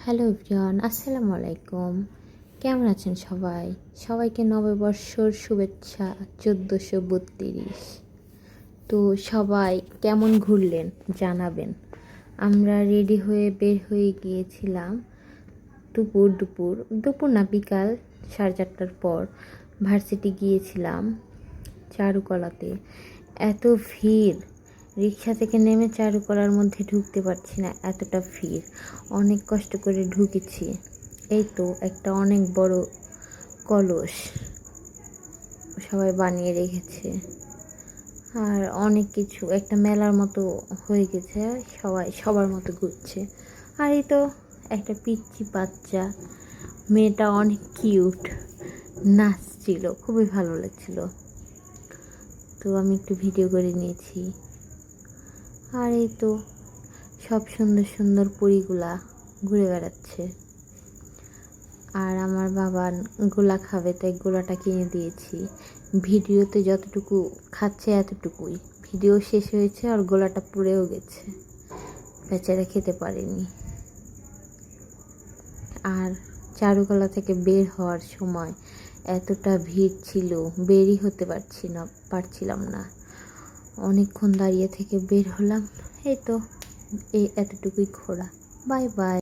Hello everyone, আসসালামু আলাইকুম। কেমন আছেন সবাই? সবাইকে নববর্ষর শুভেচ্ছা 1432। তো সবাই কেমন ঘুরলেন জানাবেন। আমরা রেডি হয়ে বের হয়ে গিয়েছিলাম দুপুর না বিকাল 4:30টার পর ভার্সিটি গিয়েছিলাম চারুকলাতে। এত ভিড়, রিক্সা থেকে নেমে চারুকলার মধ্যে ঢুকতে পারছি না, এতটা ভিড়। অনেক কষ্ট করে ঢুকেছি। এই তো একটা অনেক বড় কলস সবাই বানিয়ে রেখেছে, আর অনেক কিছু একটা মেলার মতো হয়ে গেছে, সবাই সবার মতো ঘুরছে। আর এই তো একটা পিচ্চি বাচ্চা মেয়েটা অনেক কিউট নাচছিল, খুবই ভালো লাগছিল। তো আমি একটু ভিডিও করে নিয়েছি। আর এই তো সব সুন্দর সুন্দর পরীগুলা ঘুরে বেড়াচ্ছে। আর আমার বাবা গোলা খাবে, তাই গোলাটা কিনে দিয়েছি। ভিডিওতে যতটুকু খাচ্ছে এতটুকুই, ভিডিও শেষ হয়েছে আর গোলাটা পুড়েও গেছে, বেচারা খেতে পারেনি। আর চারুকলা থেকে বের হওয়ার সময় এতটা ভিড় ছিল, বেরই হতে পারছিলাম না। অনেকক্ষণ দাঁড়িয়ে থেকে বের হলাম। এই তো এতটুকুই ঘোরা। Bye bye.